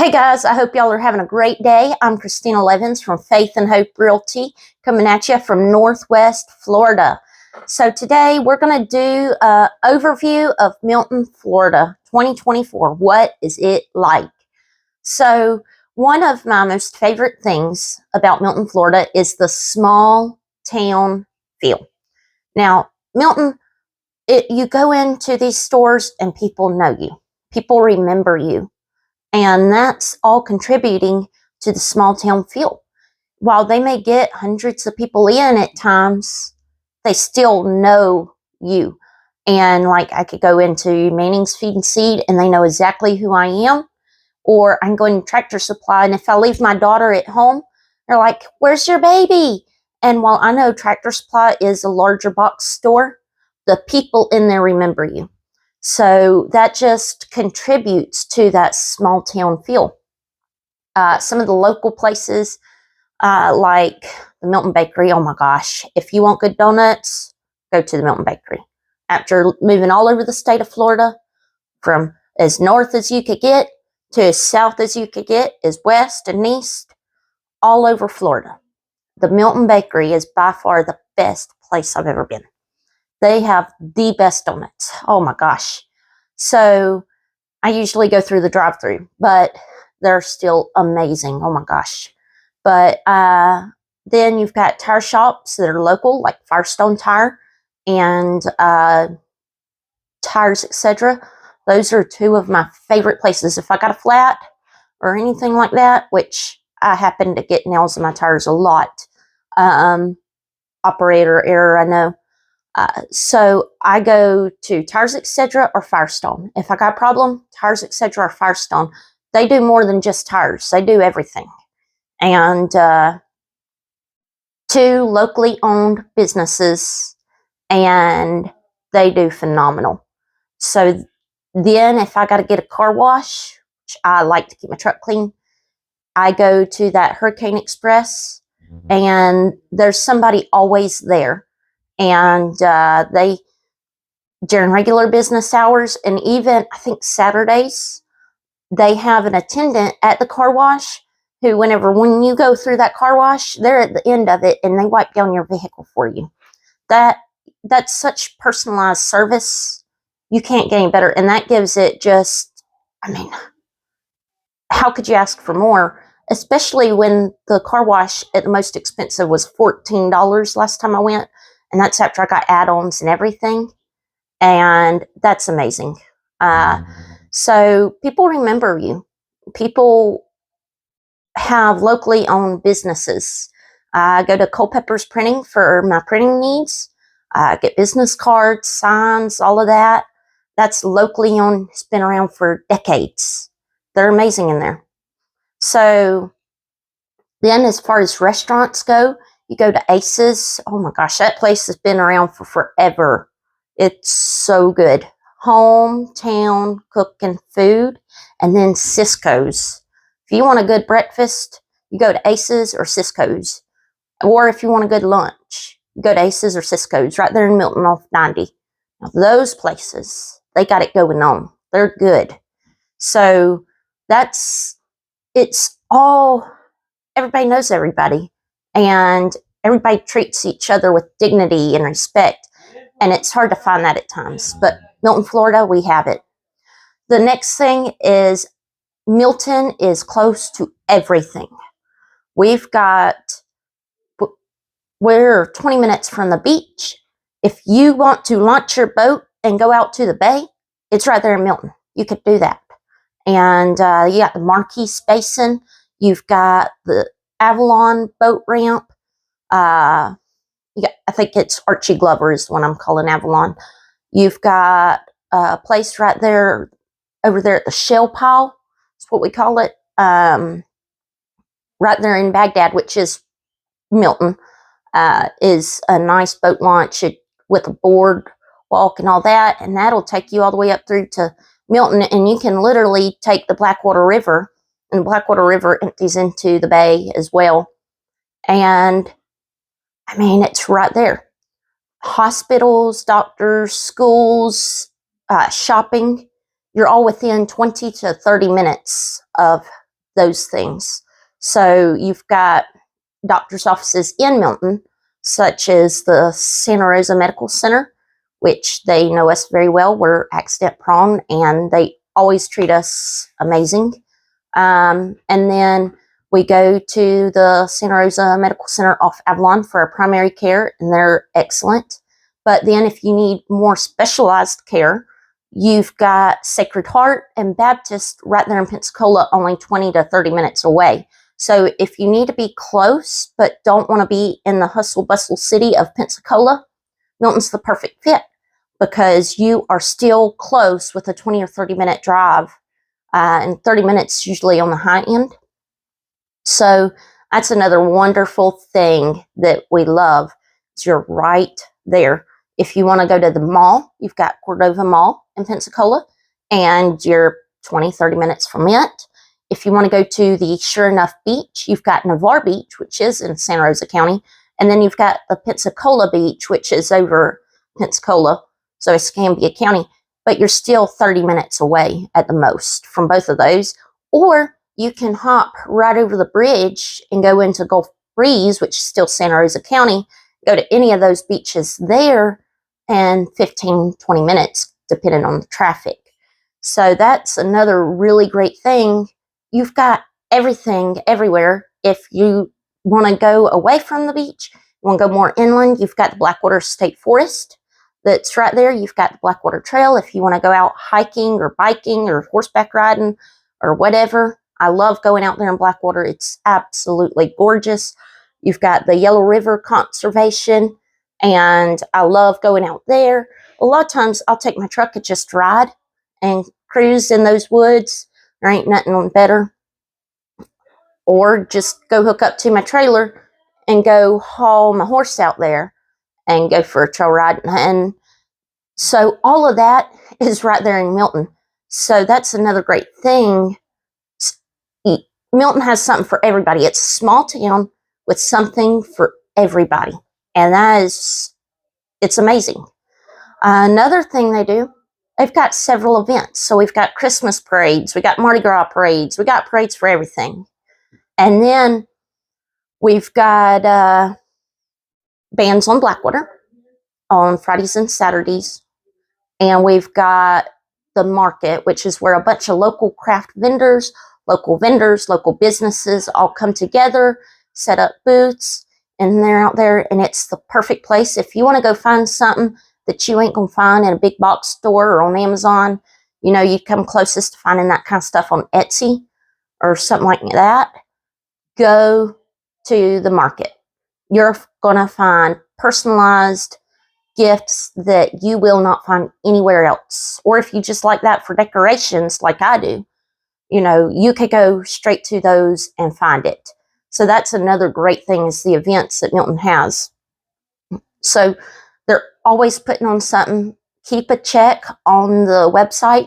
Hey guys, I hope y'all are having a great day. I'm Christina Levins from Faith and Hope Realty, coming at you from Northwest Florida. So today we're going to do an overview of Milton, Florida 2024. What is it like? So one of my most favorite things about Milton, Florida is the small town feel. Now, Milton, you go into these stores and people know you. People remember you. And that's all contributing to the small town feel. While they may get hundreds of people in at times, they still know you. And like I could go into Manning's Feed and Seed and they know exactly who I am. Or I'm going to Tractor Supply, and if I leave my daughter at home, they're like, "Where's your baby?" And while I know Tractor Supply is a larger box store, the people in there remember you. So that just contributes to that small town feel. Some of the local places, like the Milton Bakery, oh my gosh, if you want good donuts, go to the Milton Bakery. After moving all over the state of Florida, from as north as you could get to as south as you could get, as west and east, all over Florida, the Milton Bakery is by far the best place I've ever been. They have the best donuts. Oh my gosh. So I usually go through the drive-thru, but they're still amazing. Oh my gosh. But then you've got tire shops that are local, like Firestone Tire and Tires, etc. Those are two of my favorite places. If I got a flat or anything like that, which I happen to get nails in my tires a lot. Operator error, I know. So I go to Tires, etc. or Firestone. If I got a problem, Tires, etc. or Firestone. They do more than just tires. They do everything. And two locally owned businesses, and they do phenomenal. So then if I got to get a car wash, which I like to keep my truck clean, I go to that Hurricane Express, and there's somebody always there. And they, during regular business hours, and even I think Saturdays, they have an attendant at the car wash who, when you go through that car wash, they're at the end of it and they wipe down your vehicle for you. That's such personalized service. You can't get any better. And that gives it just, I mean, how could you ask for more? Especially when the car wash at the most expensive was $14 last time I went. And that's after I got add-ons and everything. And that's amazing. So people remember you. People have locally owned businesses. I go to Culpepper's Printing for my printing needs. Get business cards, signs, all of that. That's locally owned. It's been around for decades. They're amazing in there. So then as far as restaurants go, you go to Ace's. Oh my gosh, that place has been around for forever. It's so good. Hometown cooking food. And then Cisco's. If you want a good breakfast, you go to Ace's or Cisco's. Or if you want a good lunch, you go to Ace's or Cisco's right there in Milton off 90. Now those places, they got it going on. They're good. So it's all, everybody knows everybody. And everybody treats each other with dignity and respect. And it's hard to find that at times. But Milton, Florida, we have it. The next thing is Milton is close to everything. We're 20 minutes from the beach. If you want to launch your boat and go out to the bay, it's right there in Milton. You could do that. And you got the Marquise Basin. You've got the Avalon boat ramp. I think it's Archie Glover is the one I'm calling Avalon. You've got a place right there, over there at the Shell Pile. That's what we call it. Right there in Baghdad, which is Milton, is a nice boat launch with a boardwalk and all that. And that'll take you all the way up through to Milton. And you can literally take the Blackwater River, and the Blackwater River empties into the bay as well. And I mean, it's right there. Hospitals, doctors, schools, shopping. You're all within 20 to 30 minutes of those things. So you've got doctor's offices in Milton, such as the Santa Rosa Medical Center, which they know us very well. We're accident prone and they always treat us amazing. And then we go to the Santa Rosa Medical Center off Avalon for our primary care, and they're excellent. But then if you need more specialized care, you've got Sacred Heart and Baptist right there in Pensacola, only 20 to 30 minutes away. So if you need to be close but don't want to be in the hustle bustle city of Pensacola, Milton's the perfect fit because you are still close with a 20 or 30 minute drive, and 30 minutes usually on the high end. So that's another wonderful thing that we love. Is you're right there. If you want to go to the mall, you've got Cordova Mall in Pensacola, and you're 20, 30 minutes from it. If you want to go to the Sure Enough Beach, you've got Navarre Beach, which is in Santa Rosa County, and then you've got the Pensacola Beach, which is over Pensacola, so Escambia County, but you're still 30 minutes away at the most from both of those. Or you can hop right over the bridge and go into Gulf Breeze, which is still Santa Rosa County, go to any of those beaches there in 15, 20 minutes, depending on the traffic. So that's another really great thing. You've got everything everywhere. If you want to go away from the beach, you want to go more inland, you've got the Blackwater State Forest that's right there. You've got the Blackwater Trail if you want to go out hiking or biking or horseback riding or whatever. I love going out there in Blackwater. It's absolutely gorgeous. You've got the Yellow River Conservation, and I love going out there. A lot of times I'll take my truck and just ride and cruise in those woods. There ain't nothing better. Or just go hook up to my trailer and go haul my horse out there and go for a trail ride. And so all of that is right there in Milton. So that's another great thing. Milton has something for everybody. It's a small town with something for everybody. And it's amazing. Another thing they do, they've got several events. So we've got Christmas parades, we got Mardi Gras parades, we got parades for everything. And then we've got bands on Blackwater on Fridays and Saturdays. And we've got the market, which is where a bunch of local craft vendors, local businesses all come together, set up booths, and they're out there, and it's the perfect place. If you want to go find something that you ain't going to find in a big box store or on Amazon, you know, you come closest to finding that kind of stuff on Etsy or something like that, go to the market. You're going to find personalized gifts that you will not find anywhere else. Or if you just like that for decorations like I do, you know, you could go straight to those and find it. So that's another great thing is the events that Milton has. So they're always putting on something. Keep a check on the website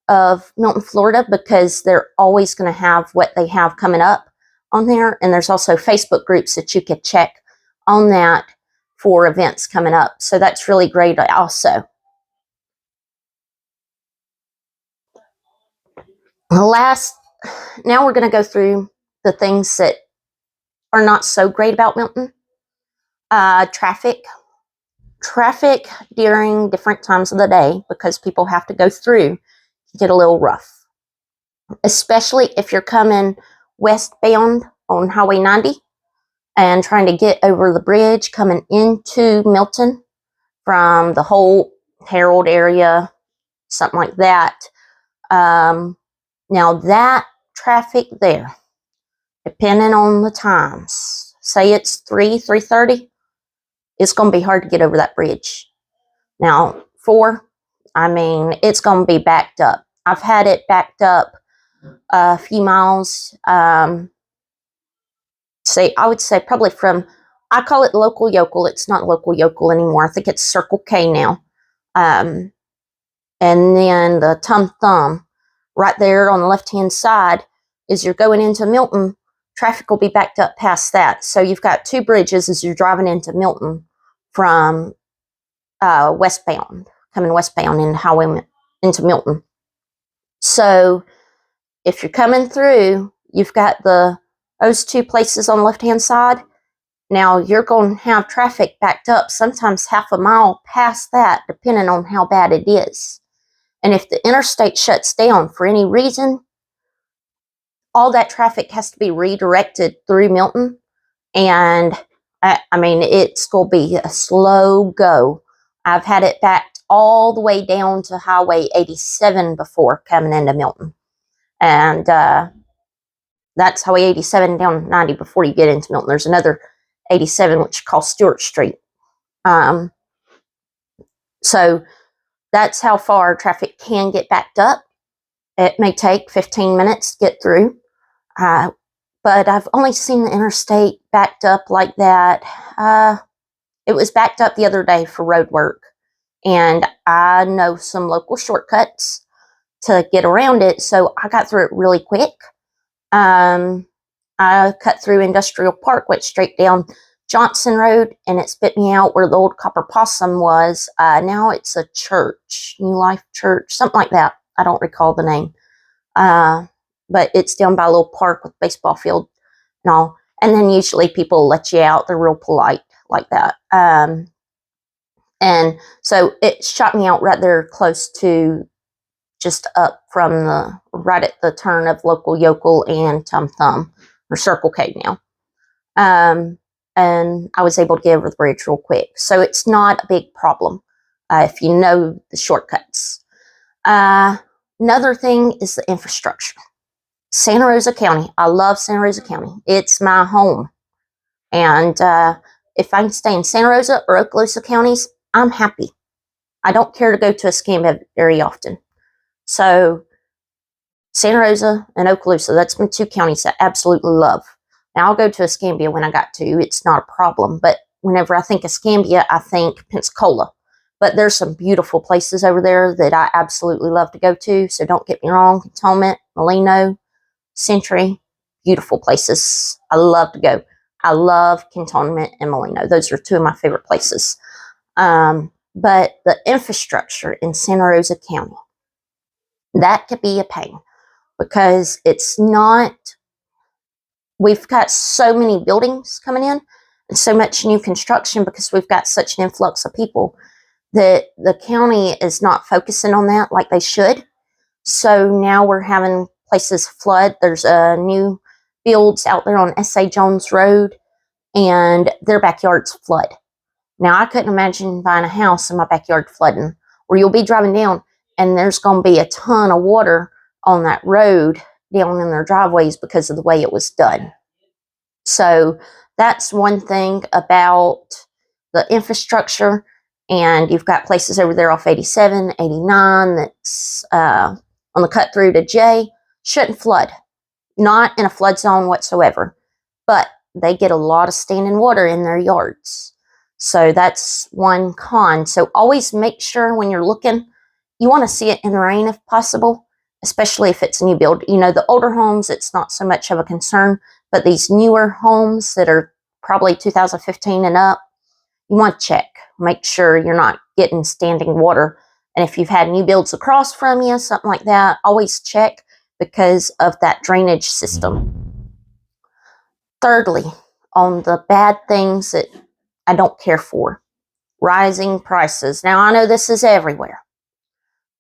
of Milton, Florida, because they're always going to have what they have coming up on there. And there's also Facebook groups that you could check on that for events coming up. So that's really great also. Now we're going to go through the things that are not so great about Milton. Traffic during different times of the day, because people have to go through, get a little rough, especially if you're coming westbound on Highway 90 and trying to get over the bridge coming into Milton from the whole Herald area, something like that. Now that traffic there, depending on the times, say it's 3:30, it's going to be hard to get over that bridge. Now 4, I mean, it's going to be backed up. I've had it backed up a few miles. I would say probably from, I call it local yokel. It's not local yokel anymore. I think it's Circle K now. And then the Tum Thumb right there on the left-hand side, as you're going into Milton, traffic will be backed up past that. So you've got 2 bridges as you're driving into Milton from westbound, coming westbound into highway into Milton. So if you're coming through, you've got those two places on the left-hand side. Now you're going to have traffic backed up sometimes half a mile past that, depending on how bad it is. And if the interstate shuts down for any reason, all that traffic has to be redirected through Milton. And I mean, it's going to be a slow go. I've had it backed all the way down to Highway 87 before coming into Milton. And that's Highway 87 down 90 before you get into Milton. There's another 87, which is called Stewart Street. So that's how far traffic can get backed up. It may take 15 minutes to get through. But I've only seen the interstate backed up like that. It was backed up the other day for road work. And I know some local shortcuts to get around it. So I got through it really quick. I cut through Industrial Park, went straight down Johnson Road, and it spit me out where the old Copper Possum was. Now it's a church, New Life Church, something like that. I don't recall the name. But it's down by a little park with baseball field and all. And then usually people let you out. They're real polite like that. And so it shot me out right there close to just up from right at the turn of Local Yokel and Tum Thumb, or Circle K now. And I was able to get over the bridge real quick. So it's not a big problem if you know the shortcuts. Another thing is the infrastructure. Santa Rosa County. I love Santa Rosa County. It's my home. And if I can stay in Santa Rosa or Okaloosa counties, I'm happy. I don't care to go to Escambia very often. So Santa Rosa and Okaloosa, that's my two counties I absolutely love. Now I'll go to Escambia when I got to. It's not a problem. But whenever I think Escambia, I think Pensacola. But there's some beautiful places over there that I absolutely love to go to. So don't get me wrong. Cantonment, Molino, Century, beautiful places. I love to go. I love Cantonment and Molino. Those are two of my favorite places. But the infrastructure in Santa Rosa County, that could be a pain because it's not, we've got so many buildings coming in and so much new construction because we've got such an influx of people that the county is not focusing on that like they should. So now we're having places flood. There's new builds out there on S.A. Jones Road, and their backyards flood. Now, I couldn't imagine buying a house in my backyard flooding, where you'll be driving down, and there's going to be a ton of water on that road down in their driveways because of the way it was done. So that's one thing about the infrastructure. And you've got places over there off 87, 89 that's on the cut through to J. Shouldn't flood. Not in a flood zone whatsoever. But they get a lot of standing water in their yards. So that's one con. So always make sure when you're looking, you want to see it in the rain if possible, especially if it's a new build. You know, the older homes, it's not so much of a concern. But these newer homes that are probably 2015 and up, you want to check. Make sure you're not getting standing water. And if you've had new builds across from you, something like that, always check because of that drainage system. Thirdly, on the bad things that I don't care for, rising prices. Now, I know this is everywhere,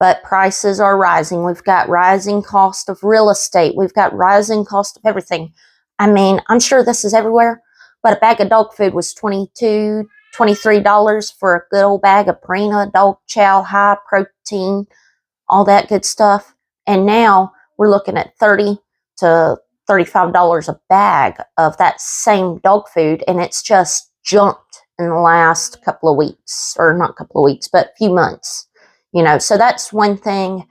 but prices are rising. We've got rising cost of real estate. We've got rising cost of everything. I mean, I'm sure this is everywhere, but a bag of dog food was $22, $23 for a good old bag of Purina, dog chow, high protein, all that good stuff. And now we're looking at $30 to $35 a bag of that same dog food, and it's just jumped in the last couple of weeks, or not couple of weeks, but few months. You know, so that's one thing.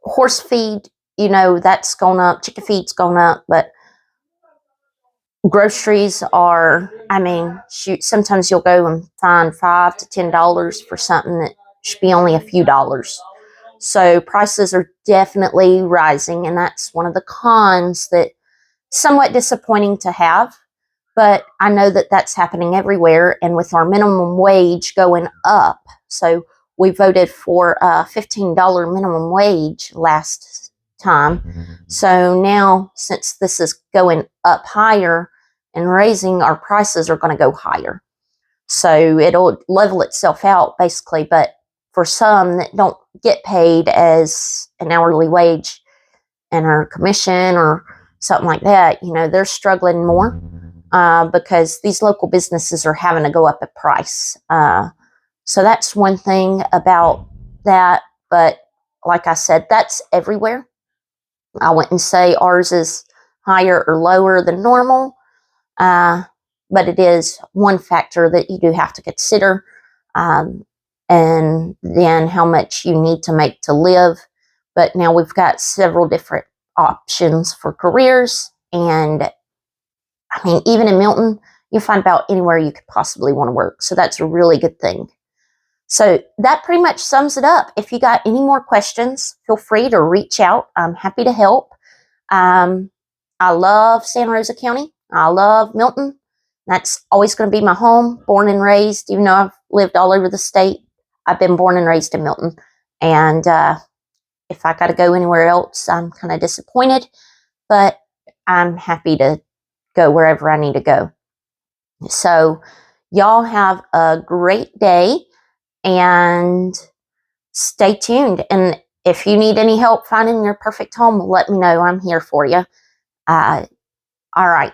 Horse feed, you know, that's gone up. Chicken feed's gone up, but groceries are, I mean, shoot, sometimes you'll go and find $5 to $10 for something that should be only a few dollars. So prices are definitely rising, and that's one of the cons that somewhat disappointing to have. But I know that that's happening everywhere, and with our minimum wage going up, so we voted for a $15 minimum wage last time. So now, since this is going up higher and raising, our prices are going to go higher. So it'll level itself out basically. But for some that don't get paid as an hourly wage and or commission or something like that, you know, they're struggling more because these local businesses are having to go up in price. So that's one thing about that. But like I said, that's everywhere. I wouldn't say ours is higher or lower than normal, but it is one factor that you do have to consider. And then how much you need to make to live. But now we've got several different options for careers. And I mean, even in Milton, you find about anywhere you could possibly want to work. So that's a really good thing. So that pretty much sums it up. If you got any more questions, feel free to reach out. I'm happy to help. I love Santa Rosa County. I love Milton. That's always going to be my home, born and raised. Even though I've lived all over the state, I've been born and raised in Milton. And if I got to go anywhere else, I'm kind of disappointed. But I'm happy to go wherever I need to go. So y'all have a great day and stay tuned. And if you need any help finding your perfect home, let me know. I'm here for you. All right.